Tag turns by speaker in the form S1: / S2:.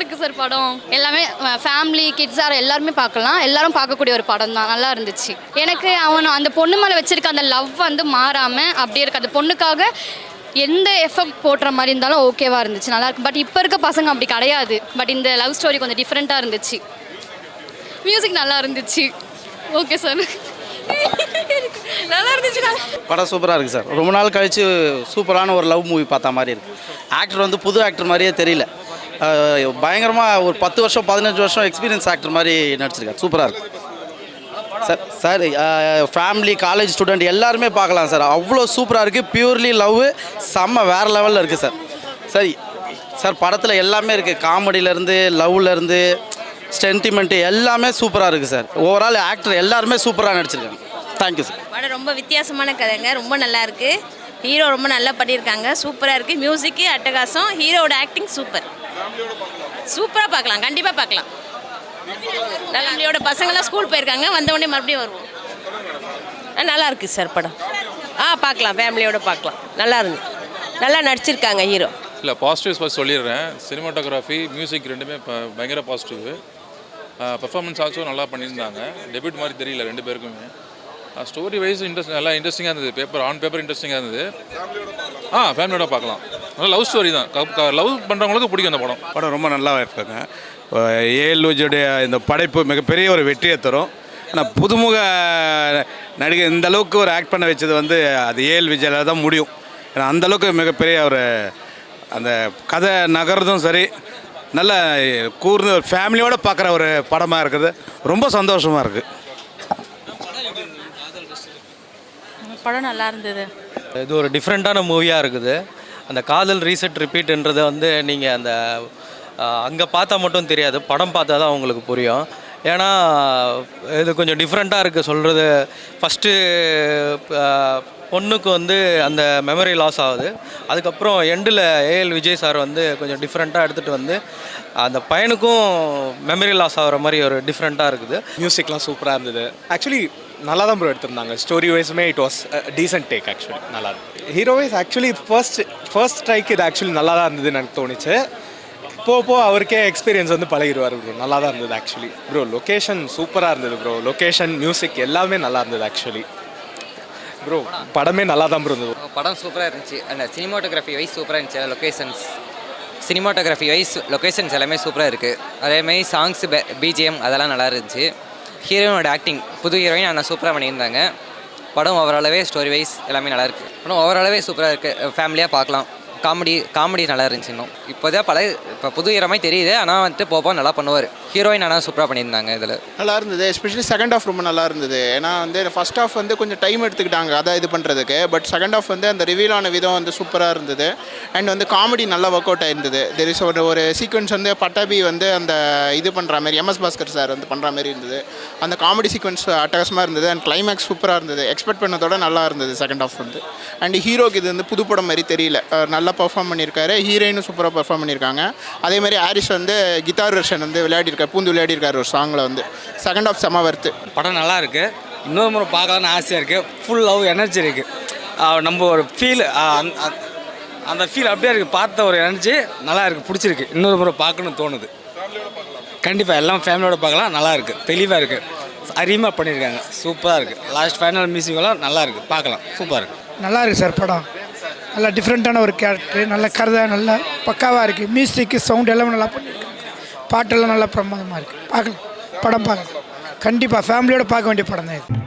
S1: இருக்குது சார் படம். எல்லாமே ஃபேமிலி கிட்ஸாக எல்லாருமே பார்க்கலாம். எல்லாரும் பார்க்கக்கூடிய ஒரு படம் தான். நல்லா இருந்துச்சு. எனக்கு அந்த பொண்ணு மேலே வச்சிருக்க அந்த லவ் வந்து மாறாமல் அப்படியே இருக்குது. அந்த பொண்ணுக்காக எந்த எஃபெக்ட் போடுற மாதிரி இருந்தாலும் ஓகேவாக இருந்துச்சு, நல்லாயிருக்கு. பட் இப்போ இருக்க பசங்க அப்படி கிடையாது. பட் இந்த லவ் ஸ்டோரி கொஞ்சம் டிஃப்ரெண்ட்டாக இருந்துச்சு. மியூசிக் நல்லா இருந்துச்சு. ஓகே சார், நல்லா இருந்துச்சு.
S2: படம் சூப்பராக இருக்குது சார். ரொம்ப நாள் கழித்து சூப்பரான ஒரு லவ் மூவி பார்த்த மாதிரி இருக்குது. ஆக்டர் வந்து புது ஆக்டர் மாதிரியே தெரியல. பயங்கரமாக ஒரு 10 வருஷம் 15 வருஷம் எக்ஸ்பீரியன்ஸ் ஆக்டர் மாதிரி நடிச்சிருக்காரு. சூப்பராக இருக்குது sir. Sir family college student எல்லாருமே பார்க்கலாம் சார். அவ்வளோ சூப்பராக இருக்குது. பியூர்லி லவ் செம்ம வேறு லெவலில் இருக்குது சார். சார் சார் படத்தில் எல்லாமே இருக்குது. காமெடியிலேருந்து லவ்லேருந்து சென்டிமெண்ட்டு எல்லாமே சூப்பராக இருக்குது சார். ஓவரால் ஆக்டர் எல்லாருமே சூப்பராக நடிச்சிருக்காங்க. Thank you sir.
S3: படம் ரொம்ப வித்தியாசமான கதைங்க, ரொம்ப நல்லா இருக்குது. ஹீரோ ரொம்ப நல்லா பண்ணியிருக்காங்க, சூப்பராக இருக்குது. மியூசிக்கு அட்டகாசம், ஹீரோட ஆக்டிங் சூப்பர். சூப்பராக பார்க்கலாம், கண்டிப்பாக பார்க்கலாம். ஃபேமிலியோட பசங்களாம் ஸ்கூல் போயிருக்காங்க, வந்தவொடனே மறுபடியும் வருவோம். நல்லா இருக்குது சார் படம். பார்க்கலாம், ஃபேமிலியோட பார்க்கலாம். நல்லா இருந்து நல்லா நடிச்சிருக்காங்க ஹீரோ.
S4: இல்லை, பாசிட்டிவ்ஸ் ஃபஸ்ட் சொல்லிடுறேன். சினிமாட்டோகிராஃபி மியூசிக் ரெண்டுமே பயங்கர பாசிட்டிவ். பெர்ஃபார்மன்ஸ் ஆல்சோ நல்லா பண்ணியிருந்தாங்க. டெபியூட் மாதிரி தெரியல ரெண்டு பேருக்குமே. ஸ்டோரி வைஸ் நல்லா இன்ட்ரெஸ்டிங்காக இருந்தது. ஆன் பேப்பர் இன்ட்ரெஸ்டிங்காக இருந்தது. ஃபேமிலியோட பார்க்கலாம். நல்லா லவ் ஸ்டோரி தான். லவ் பண்ணுறவங்களுக்கு பிடிக்கும் அந்த படம்.
S5: படம் ரொம்ப நல்லா இருக்காங்க. ஏஎல் விஜயுடைய இந்த படைப்பு மிகப்பெரிய ஒரு வெற்றியை தரும். ஆனால் புதுமுக நடிகை இந்த அளவுக்கு ஒரு ஆக்ட் பண்ண வச்சது வந்து அது ஏஎல் விஜயால் தான் முடியும். ஏன்னா அந்தளவுக்கு மிகப்பெரிய ஒரு அந்த கதை நகர்றதும் சரி, நல்ல கூர்ந்து ஒரு ஃபேமிலியோடு பார்க்குற ஒரு படமாக இருக்குது. ரொம்ப சந்தோஷமாக இருக்குது.
S3: படம் நல்லா இருந்தது.
S6: இது ஒரு டிஃப்ரெண்ட்டான மூவியாக இருக்குது. அந்த காதல் ரீசெட் ரிப்பீட்ன்றதை வந்து நீங்கள் அந்த அங்கே பார்த்தா மட்டும் தெரியாது, படம் பார்த்தா தான் உங்களுக்கு புரியும். ஏன்னா இது கொஞ்சம் டிஃப்ரெண்ட்டாக இருக்குது சொல்கிறது. ஃபஸ்ட்டு பொண்ணுக்கு வந்து அந்த மெமரி லாஸ் ஆகுது. அதுக்கப்புறம் எண்டில் ஏஎல் விஜய் சார் வந்து கொஞ்சம் டிஃப்ரெண்ட்டாக எடுத்துகிட்டு வந்து அந்த பையனுக்கும் மெமரி லாஸ் ஆகிற மாதிரி ஒரு டிஃப்ரெண்ட்டாக இருக்குது.
S7: மியூசிக்லாம் சூப்பராக இருந்தது. ஆக்சுவலி நல்லா தான் ப்ரோ எடுத்திருந்தாங்க. ஸ்டோரி வைஸுமே it was decent take. Actually நல்லா இருந்தது. Hero wise actually first strike இது ஆக்சுவலி நல்லா தான் இருந்ததுன்னு எனக்கு தோணுச்சு. போக அவருக்கே எக்ஸ்பீரியன்ஸ் வந்து பழகிடுவார் ப்ரோ. நல்லா தான் இருந்தது ஆக்சுவலி ப்ரோ. லொக்கேஷன் சூப்பராக இருந்தது ப்ரோ. லொக்கேஷன் மியூசிக் எல்லாமே நல்லா இருந்தது ஆக்சுவலி ப்ரோ. படமே நல்லா தான் ப்ரோ இருந்தது.
S8: படம் சூப்பராக இருந்துச்சு. அந்த சினிமாட்டோகிராஃபி வைஸ் சூப்பராக இருந்துச்சு. லொக்கேஷன்ஸ் சினிமாட்டோகிராஃபி வைஸ் லொக்கேஷன்ஸ் எல்லாமே சூப்பராக இருக்குது. அதேமாதிரி சாங்ஸ் பிஜிஎம் அதெல்லாம் நல்லா இருந்துச்சு. ஹீரோயினோட ஆக்டிங், புது ஹீரோயின் ஆனால் சூப்பராக பண்ணியிருந்தாங்க. படம் ஓவராலாகவே ஸ்டோரி வைஸ் எல்லாமே நல்லாயிருக்கு. படம் ஓவராலாகவே சூப்பராக இருக்குது. ஃபேமிலியாக பார்க்கலாம். காமெடி நல்லா இருந்துச்சு. இன்னும் இப்போ புது ஹீரோமாய் தெரியுது, ஆனால் வந்துட்டு போக நல்லா பண்ணுவார். ஹீரோயின் ஆனால் சூப்பராக பண்ணியிருந்தாங்க. இதில்
S9: நல்லா இருந்தது. எஸ்பெஷலி செகண்ட் ஆஃப் ரொம்ப நல்லா இருந்தது. ஏன்னா வந்து ஃபர்ஸ்ட் ஆஃப் வந்து கொஞ்சம் டைம் எடுத்துக்கிட்டாங்க அதான் இது பண்ணுறதுக்கு. பட் செகண்ட் ஆஃப் வந்து அந்த ரிவீலான விதம் வந்து சூப்பராக இருந்தது. அண்ட் வந்து காமெடி நல்லா ஒர்க் அவுட் ஆயிருந்தது. தெர் இஸ் ஒரு சீக்வன்ஸ் வந்து பட்டாபி வந்து அந்த இது பண்ணுற மாதிரி எம்எஸ் பாஸ்கர் சார் வந்து பண்ணுற மாதிரி இருந்தது. அந்த காமெடி சீக்வன்ஸ் அட்டகாசமாக இருந்தது. அண்ட் கிளைமேக்ஸ் சூப்பராக இருந்தது. எக்ஸ்பெக்ட் பண்ணதோட நல்லா இருந்தது செகண்ட் ஆஃப் வந்து. அண்ட் ஹீரோக்கு இது வந்து புது படம் மாதிரி தெரியல, நல்லா பர்ஃபார்ம் பண்ணியிருக்காரு. ஹீரோயினும் சூப்பராக பர்ஃபார்ம் பண்ணியிருக்காங்க. அதே மாதிரி ஹாரிஸ் வந்து கிட்டார் வெர்ஷன் வந்து விளையாடிருக்காரு, பூந்து விளையாடிருக்காரு ஒரு சாங்கில் வந்து. செகண்ட் ஆஃப் செம வருது.
S10: படம் நல்லா இருக்குது. இன்னொரு முறை பார்க்கலான்னு ஆசையாக இருக்குது. ஃபுல் லவ் எனர்ஜி இருக்குது. நம்ம ஒரு ஃபீல் அந்த ஃபீல் அப்படியே இருக்குது. பார்த்த ஒரு எனர்ஜி நல்லா இருக்குது, பிடிச்சிருக்கு. இன்னொரு முறை பார்க்கணும்னு தோணுது. கண்டிப்பாக எல்லாம் ஃபேமிலியோட பார்க்கலாம். நல்லா இருக்குது, தெளிவாக இருக்குது, அருமையாக பண்ணியிருக்காங்க. சூப்பராக இருக்குது. லாஸ்ட் ஃபைனல் மியூசிக்கெல்லாம் நல்லா இருக்குது, பார்க்கலாம். சூப்பராக இருக்குது.
S11: நல்லா இருக்குது சார் படம். நல்லா டிஃப்ரெண்ட்டான ஒரு கேரக்டர், நல்ல கதை, நல்லா பக்காவாக இருக்குது. மியூசிக்கு சவுண்ட் எல்லாமே நல்லா பண்ணியிருக்காங்க. பாட்டெல்லாம் நல்லா பிரமாதமாக இருக்குது. பார்க்கலாம், படம் பார்க்கலாம். கண்டிப்பாக ஃபேமிலியோடு பார்க்க வேண்டிய படம் தான் இது.